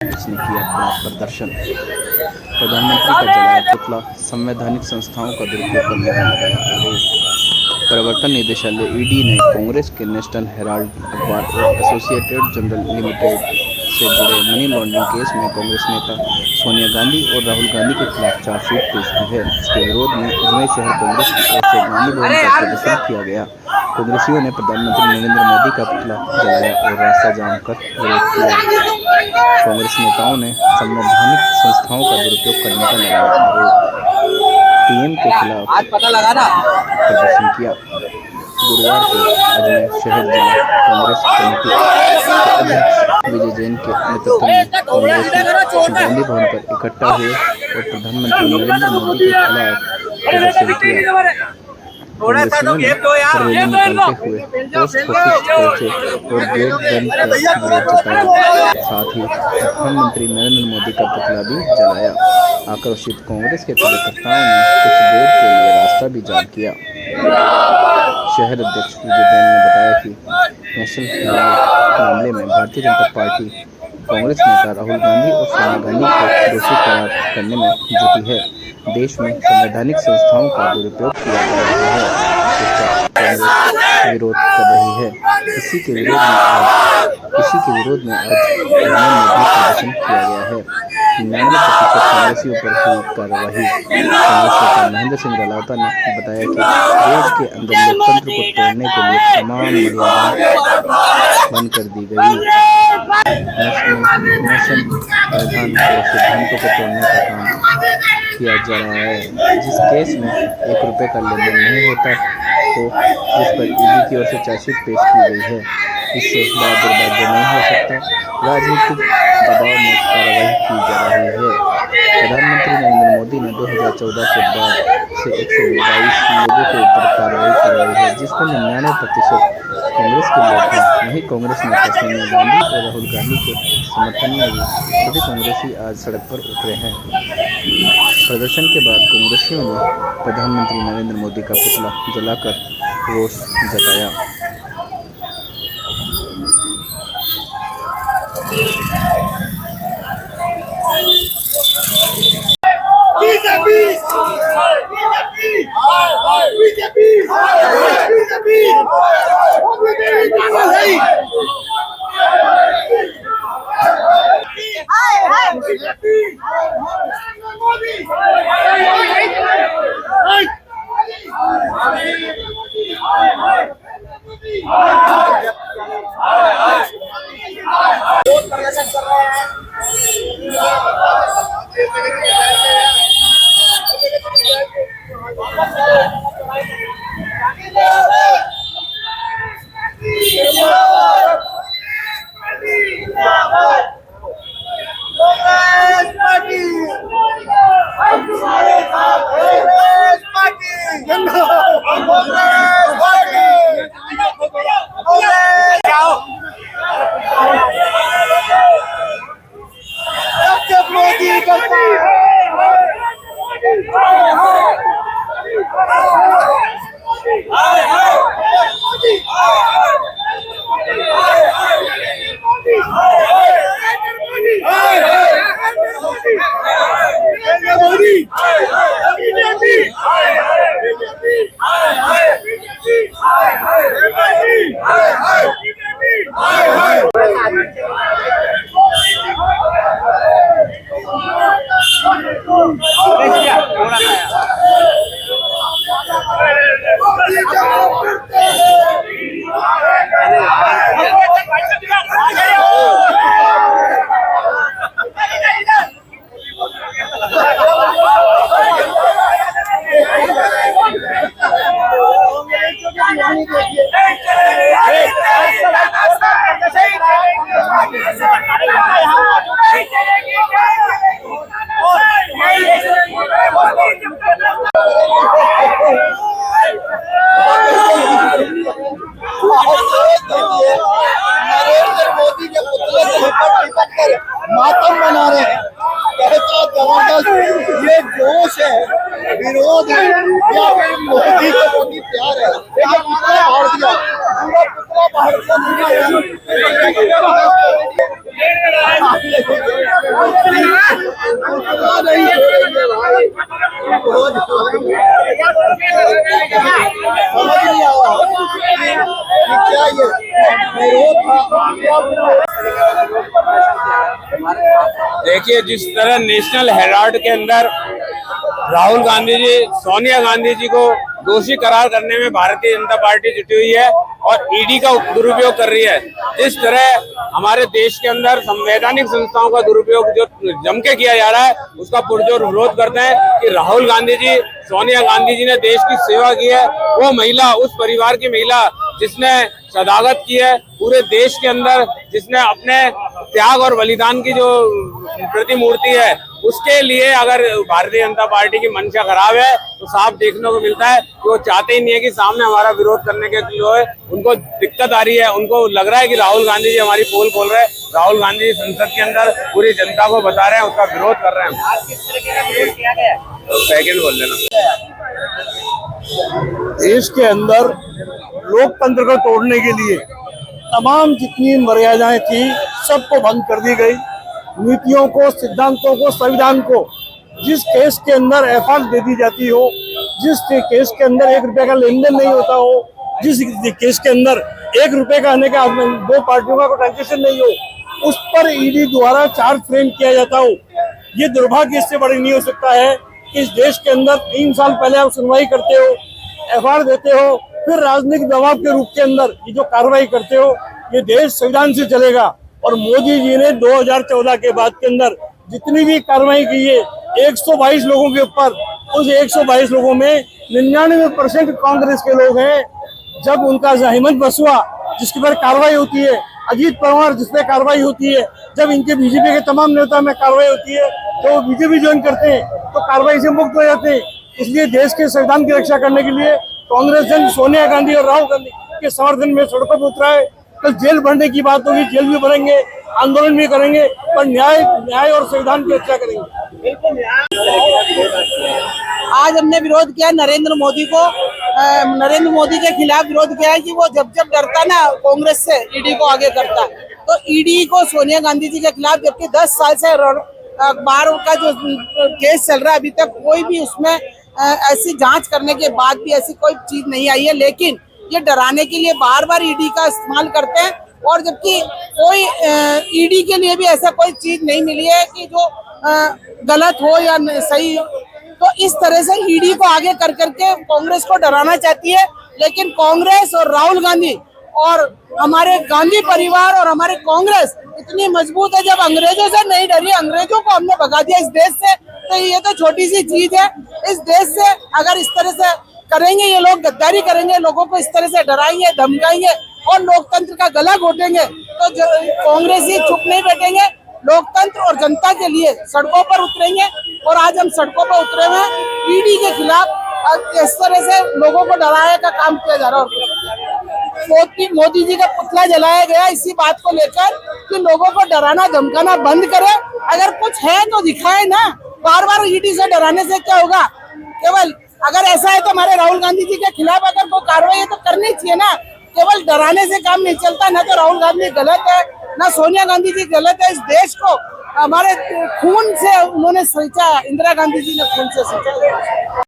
इसने किया बड़ा प्रदर्शन। प्रधानमंत्री का जलाया पुतला, संवैधानिक संस्थाओं का दुरुपयोग करने का लगाया आरोप। प्रवर्तन निदेशालय ईडी ने कांग्रेस के नेशनल हेराल्ड अखबार और एसोसिएटेड जर्नल लिमिटेड से जुड़े मनी लॉन्ड्रिंग केस में कांग्रेस नेता सोनिया गांधी और राहुल गांधी के खिलाफ चार्जशीट पेश की है। इसके विरोध में अजमेर शहर कांग्रेस की ओर से गांधी भवन पर प्रदर्शन किया गया। कांग्रेसियों ने प्रधानमंत्री नरेंद्र मोदी का पुतला जलाया और रास्ता जाम कर विरोध किया। कांग्रेस नेताओं ने संवैधानिक संस्थाओं का दुरुपयोग करने का लगाया आरोप। पीएम के खिलाफ प्रदर्शन किया। गुरुवार को अजमेर शहर जिला कांग्रेस कमेटी के अध्यक्ष विजय जैन के नेतृत्व में कांग्रेसी गांधी भवन पर इकट्ठा हुए और प्रधानमंत्री नरेंद्र मोदी के खिलाफ प्रदर्शन किया। कांग्रेसियों ने रैली निकालते हुए पोस्ट ऑफिस पहुंचे और गेट बंद कर विरोध जताया। साथ ही प्रधानमंत्री नरेंद्र मोदी का पुतला भी जलाया। आक्रोशित कांग्रेस के कार्यकर्ताओं ने कुछ देर के लिए रास्ता भी जाम किया। शहर अध्यक्ष विजय जैन ने बताया कि नेशनल हेराल्ड मामले में भारतीय जनता पार्टी कांग्रेस नेता राहुल गांधी और सोनिया गांधी को दोषी करार करने में जुटी है। देश में संवैधानिक संस्थाओं का दुरुपयोग किया जा रहा है, जिसका कांग्रेस विरोध कर रही है। इसी के विरोध में आज अजमेर में भी प्रदर्शन किया गया है। 99% कांग्रेसियों पर हुई कार्रवाई। कांग्रेस नेता महेंद्र सिंह रलावता ने बताया कि देश के अंदर लोकतंत्र को तोड़ने के लिए तमाम मर्यादाएं बंद कर दी गई। नेशन संविधान और सिद्धांतों को तोड़ने का काम किया जा रहा है। जिस केस में 1 रुपये का लेन देन नहीं होता तो जिस पर ईडी की ओर से चार्जशीट पेश की गई है, इससे बड़ा दुर्भाग्य नहीं हो सकता। राजनीतिक दबाव में कार्रवाई की जा रही है। प्रधानमंत्री नरेंद्र मोदी ने 2014 के बाद से 122 लोगों के ऊपर कार्रवाई करवाई है, जिसमें 99% कांग्रेस के लोग हैं। वहीं कांग्रेस नेता सोनिया गांधी और राहुल गांधी के समर्थन में भी सभी कांग्रेसी आज सड़क पर उतरे हैं। प्रदर्शन के बाद कांग्रेसियों ने प्रधानमंत्री नरेंद्र मोदी का पुतला जलाकर रोष जताया। मातम मना रहे हैं। कैसा जबरदस्त ये जोश है, विरोध है या मोदी के प्रति प्यार है। देखिए कितना भाड़ दिया, पूरा पुतला भाड़ दिया। नहीं छोड़ेंगे भाई, समझ नहीं आया कि क्या ये विरोध था। देखिए, जिस तरह नेशनल हेराल्ड के अंदर राहुल गांधी जी सोनिया गांधी जी को दोषी करार करने में भारतीय जनता पार्टी जुटी हुई है और ईडी का दुरुपयोग कर रही है, जिस तरह हमारे देश के अंदर संवैधानिक संस्थाओं का दुरुपयोग जो जम के किया जा रहा है, उसका पुरजोर विरोध करते हैं कि राहुल गांधी जी, सोनिया गांधी जी ने देश की सेवा की है। वो महिला, उस परिवार की महिला जिसने शहादत की है पूरे देश के अंदर, जिसने अपने त्याग और बलिदान की जो प्रतिमूर्ति है, उसके लिए अगर भारतीय जनता पार्टी की मंशा खराब है तो साफ देखने को मिलता है कि वो चाहते ही नहीं है कि सामने हमारा विरोध करने के जो है उनको दिक्कत आ रही है। उनको लग रहा है कि राहुल गांधी जी हमारी पोल खोल रहे हैं, राहुल गांधी जी संसद के अंदर पूरी जनता को बता रहे हैं, उसका विरोध कर रहे हैं। सेकंड बोल लेना। देश के अंदर लोकतंत्र को तोड़ने के लिए तमाम जितनी मर्यादाएं थी सबको भंग कर दी गई। नीतियों को, सिद्धांतों को, संविधान को, जिस केस के अंदर एफआईआर दे दी जाती हो, जिस केस के अंदर 1 रुपए का लेन देन नहीं होता हो, जिस केस के अंदर 1 रुपए का आने का दो पार्टियों का कोई ट्रांजेक्शन नहीं हो, उस पर ईडी द्वारा चार्ज फ्रेम किया जाता हो। ये दुर्भाग्य इससे बड़ी नहीं हो सकता है कि इस देश के अंदर 3 साल पहले आप सुनवाई करते हो, एफआईआर देते हो, फिर राजनीतिक दबाव के रूप के अंदर ये जो कार्रवाई करते हो, ये देश संविधान से चलेगा। और मोदी जी ने 2014 के बाद के अंदर जितनी भी कार्रवाई की है 122 लोगों के ऊपर, उस 122 लोगों में 99% कांग्रेस के लोग हैं। जब उनका हेमंत बसुआ जिसके पर कार्रवाई होती है, अजीत पवार जिस पे कार्रवाई होती है, जब इनके बीजेपी के तमाम नेता में कार्रवाई होती है तो वो बीजेपी ज्वाइन करते हैं तो कार्रवाई से मुक्त हो जाते हैं। इसलिए देश के संविधान की रक्षा करने के लिए कांग्रेस जन सोनिया गांधी और राहुल गांधी के समर्थन में सड़कों पर उतरा है। कल जेल भरने की बात होगी, जेल भी भरेंगे, आंदोलन भी करेंगे, पर न्याय और संविधान की रक्षा करेंगे। आज हमने विरोध किया नरेंद्र मोदी के खिलाफ विरोध किया है कि वो जब डरता ना कांग्रेस से, ईडी को आगे करता। तो ईडी को सोनिया गांधी जी के खिलाफ, जबकि 10 साल से अखबार का जो केस चल रहा है, अभी तक कोई भी उसमें ऐसी जांच करने के बाद भी ऐसी कोई चीज नहीं आई है, लेकिन ये डराने के लिए बार बार ईडी का इस्तेमाल करते हैं। और जबकि कोई ईडी के लिए भी ऐसा कोई चीज नहीं मिली है कि जो गलत हो या सही हो। तो इस तरह से ईडी को आगे कर करके कांग्रेस को डराना चाहती है। लेकिन कांग्रेस और राहुल गांधी और हमारे गांधी परिवार और हमारे कांग्रेस इतनी मजबूत है, जब अंग्रेजों से नहीं डरी, अंग्रेजों को हमने भगा दिया इस देश से, तो ये तो छोटी सी चीज है। इस देश से अगर इस तरह से करेंगे ये लोग, गद्दारी करेंगे, लोगों को इस तरह से डराएंगे, धमकाएंगे और लोकतंत्र का गला घोटेंगे, तो कांग्रेस ही चुप नहीं बैठेंगे। लोकतंत्र और जनता के लिए सड़कों पर उतरेंगे। और आज हम सड़कों पर उतरे हुए हैं ईडी के खिलाफ। इस तरह से लोगों को डराने का काम किया जा रहा है। मोदी जी का पुतला जलाया गया इसी बात को लेकर कि लोगों को डराना धमकाना बंद करे। अगर कुछ है तो दिखाए ना, बार बार ईडी से डराने से क्या होगा। केवल अगर ऐसा है तो हमारे राहुल गांधी जी के खिलाफ अगर कोई कार्रवाई है तो करनी चाहिए ना, केवल डराने से काम नहीं चलता। ना तो राहुल गांधी गलत है, ना सोनिया गांधी जी गलत है। इस देश को हमारे खून से उन्होंने सींचा, इंदिरा गांधी जी ने खून से सींचा।